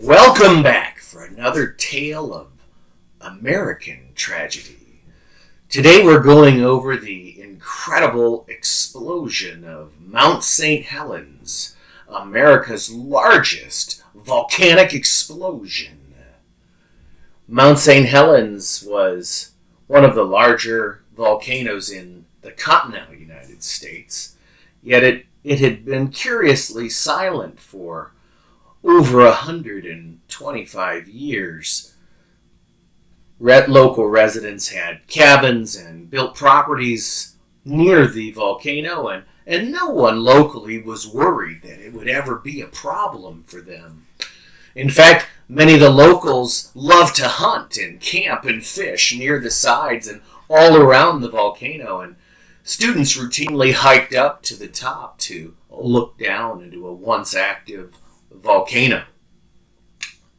Welcome back for another tale of American tragedy. Today we're going over the incredible explosion of Mount St. Helens, America's largest volcanic explosion. Mount St. Helens was one of the larger volcanoes in the continental United States, yet it had been curiously silent for over 125 years. Local residents had cabins and built properties near the volcano, and no one locally was worried that it would ever be a problem for them. In fact, many of the locals loved to hunt and camp and fish near the sides and all around the volcano, and students routinely hiked up to the top to look down into a once active volcano.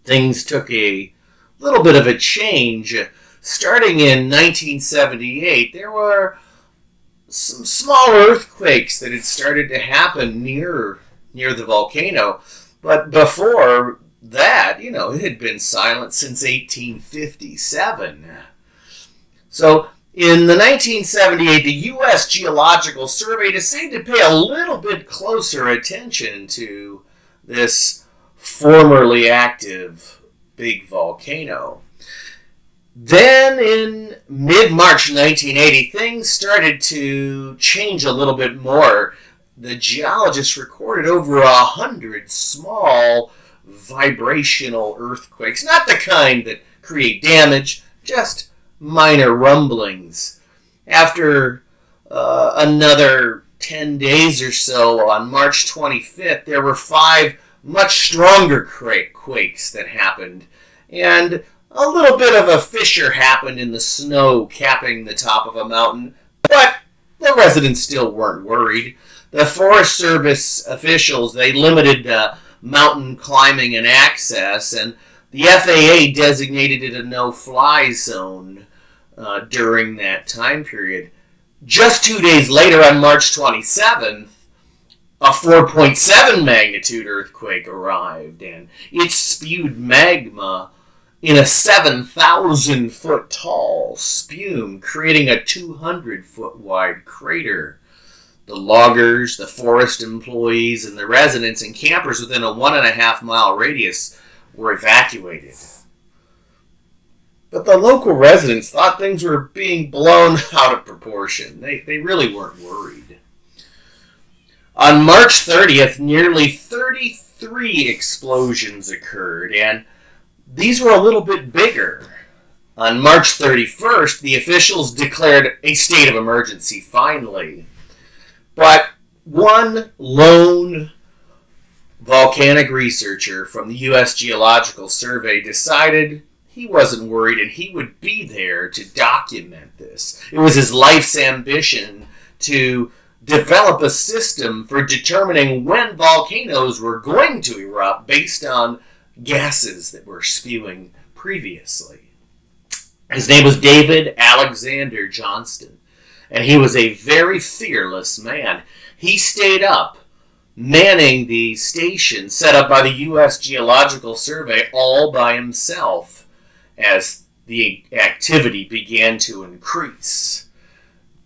Things took a little bit of a change. Starting in 1978, there were some small earthquakes that had started to happen near the volcano. But before that, it had been silent since 1857. So in the 1978, the U.S. Geological Survey decided to pay a little bit closer attention to this formerly active big volcano. Then in mid-March 1980, things started to change a little bit more. The geologists recorded over 100 small vibrational earthquakes, not the kind that create damage, just minor rumblings. After another 10 days or so, on March 25th, there were 5 much stronger quakes that happened, and a little bit of a fissure happened in the snow capping the top of a mountain, but the residents still weren't worried. The Forest Service officials, they limited mountain climbing and access, and the FAA designated it a no-fly zone during that time period. Just 2 days later, on March 27th, a 4.7 magnitude earthquake arrived, and it spewed magma in a 7,000-foot tall spume, creating a 200-foot wide crater. The loggers, the forest employees, and the residents and campers within a 1.5-mile radius were evacuated. But the local residents thought things were being blown out of proportion. They really weren't worried. On March 30th, nearly 33 explosions occurred, and these were a little bit bigger. On March 31st, the officials declared a state of emergency finally. But one lone volcanic researcher from the U.S. Geological Survey decided he wasn't worried and he would be there to document this. It was his life's ambition to develop a system for determining when volcanoes were going to erupt based on gases that were spewing previously. His name was David Alexander Johnston, and he was a very fearless man. He stayed up, manning the station set up by the U.S. Geological Survey all by himself as the activity began to increase.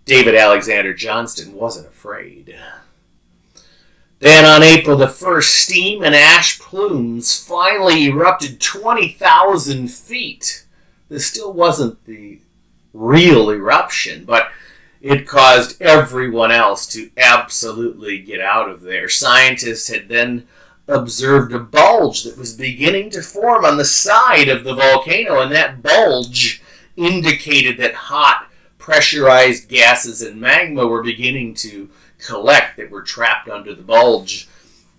David Alexander Johnston wasn't afraid. Then on April the 1st, steam and ash plumes finally erupted 20,000 feet. This still wasn't the real eruption, but it caused everyone else to absolutely get out of there. Scientists had then observed a bulge that was beginning to form on the side of the volcano, and that bulge indicated that hot, pressurized gases and magma were beginning to collect that were trapped under the bulge.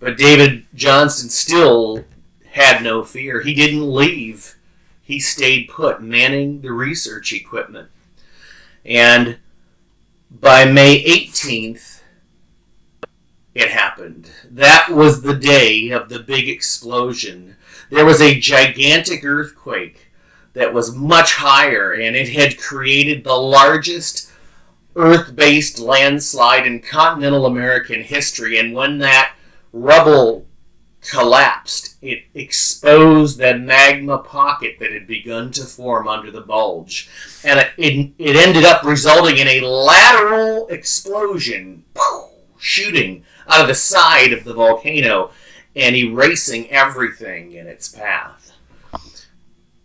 But David Johnston still had no fear. He didn't leave. He stayed put, manning the research equipment. And by May 18th, it happened. That was the day of the big explosion. There was a gigantic earthquake that was much higher, and it had created the largest earth-based landslide in continental American history. And when that rubble collapsed. It exposed that magma pocket that had begun to form under the bulge. And it ended up resulting in a lateral explosion, shooting out of the side of the volcano and erasing everything in its path.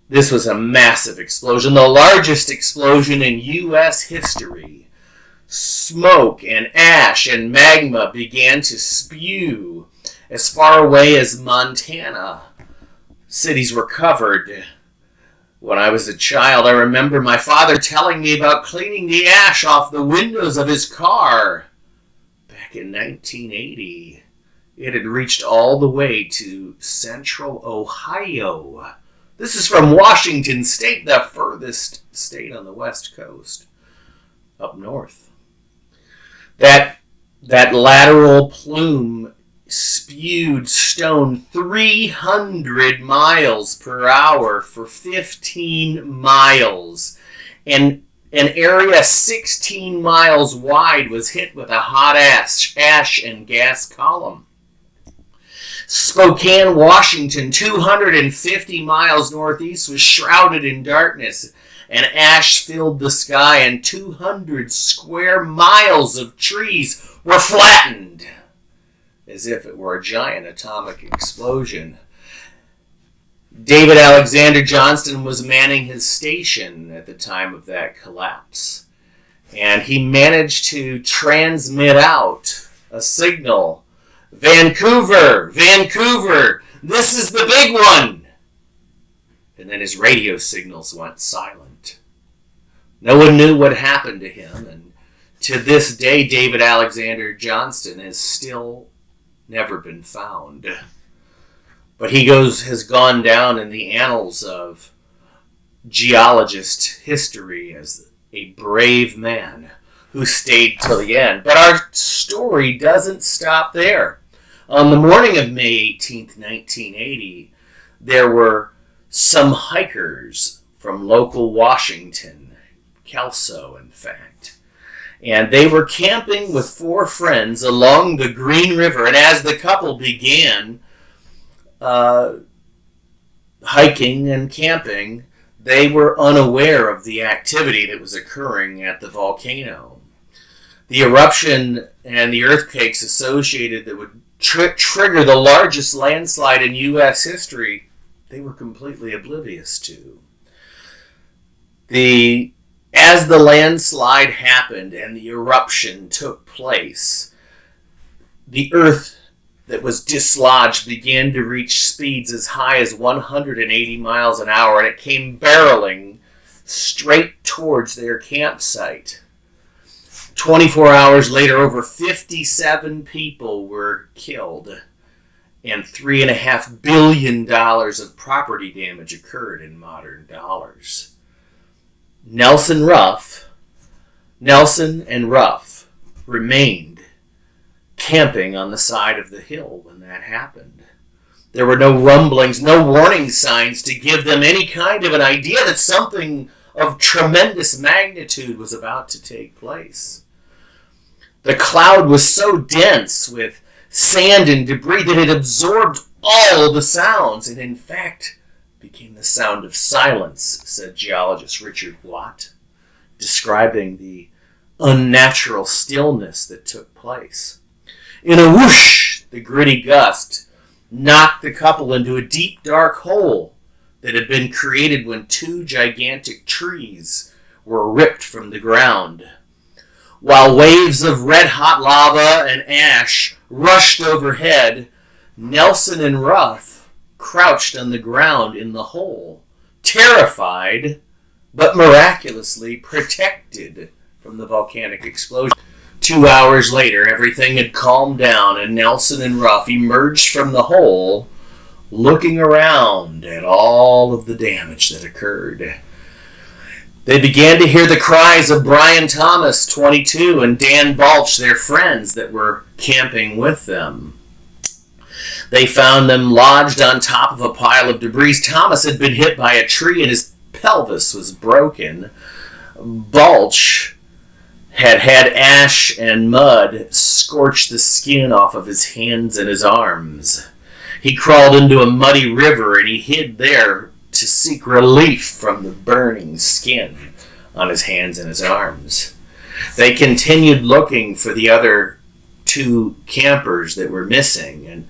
This was a massive explosion, the largest explosion in U.S. history. Smoke and ash and magma began to spew as far away as Montana. Cities were covered. When I was a child, I remember my father telling me about cleaning the ash off the windows of his car. Back in 1980, it had reached all the way to central Ohio. This is from Washington State, the furthest state on the West Coast, up north. That lateral plume spewed stone 300 miles per hour for 15 miles. And an area 16 miles wide was hit with a hot ash and gas column. Spokane, Washington, 250 miles northeast, was shrouded in darkness, and ash filled the sky, and 200 square miles of trees were flattened, as if it were a giant atomic explosion. David Alexander Johnston was manning his station at the time of that collapse, and he managed to transmit out a signal, "Vancouver, Vancouver, this is the big one!" And then his radio signals went silent. No one knew what happened to him, and to this day, David Alexander Johnston has still never been found. But he has gone down in the annals of geologist history as a brave man who stayed till the end. But our story doesn't stop there. On the morning of May 18th, 1980, there were some hikers from local Washington, Kelso in fact, and they were camping with 4 friends along the Green River, and as the couple began hiking and camping, they were unaware of the activity that was occurring at the volcano. The eruption and the earthquakes associated that would trigger the largest landslide in U.S. history, they were completely oblivious to. As the landslide happened and the eruption took place, the earth that was dislodged began to reach speeds as high as 180 miles an hour, and it came barreling straight towards their campsite. 24 hours later, over 57 people were killed, and $3.5 billion of property damage occurred in modern dollars. Nelson and Ruff remained camping on the side of the hill when that happened. There were no rumblings, no warning signs to give them any kind of an idea that something of tremendous magnitude was about to take place. The cloud was so dense with sand and debris that it absorbed all the sounds, and in fact became the sound of silence, said geologist Richard Watt, describing the unnatural stillness that took place. In a whoosh, the gritty gust knocked the couple into a deep, dark hole that had been created when 2 gigantic trees were ripped from the ground. While waves of red-hot lava and ash rushed overhead, Nelson and Ruff crouched on the ground in the hole, terrified but miraculously protected from the volcanic explosion. 2 hours later, everything had calmed down, and Nelson and Ruff emerged from the hole, looking around at all of the damage that occurred. They began to hear the cries of Brian Thomas, 22, and Dan Balch, their friends that were camping with them. They found them lodged on top of a pile of debris. Thomas had been hit by a tree and his pelvis was broken. Balch had ash and mud scorch the skin off of his hands and his arms. He crawled into a muddy river and he hid there to seek relief from the burning skin on his hands and his arms. They continued looking for the other 2 campers that were missing, and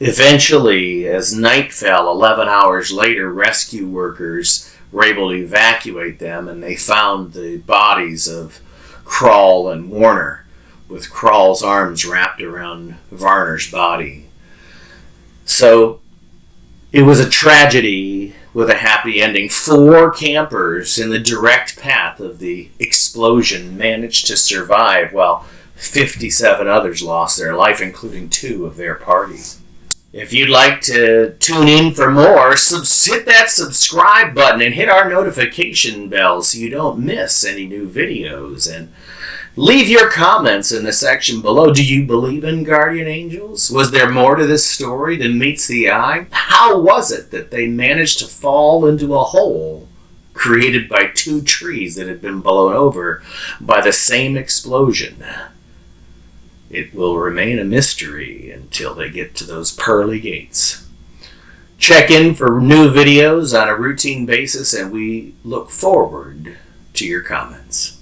eventually, as night fell 11 hours later, rescue workers were able to evacuate them, and they found the bodies of Krall and Warner, with Krall's arms wrapped around Varner's body. So it was a tragedy with a happy ending. 4 campers in the direct path of the explosion managed to survive, while 57 others lost their life, including 2 of their party. If you'd like to tune in for more, hit that subscribe button and hit our notification bell so you don't miss any new videos. And leave your comments in the section below. Do you believe in guardian angels? Was there more to this story than meets the eye? How was it that they managed to fall into a hole created by 2 trees that had been blown over by the same explosion? It will remain a mystery until they get to those pearly gates. Check in for new videos on a routine basis, and we look forward to your comments.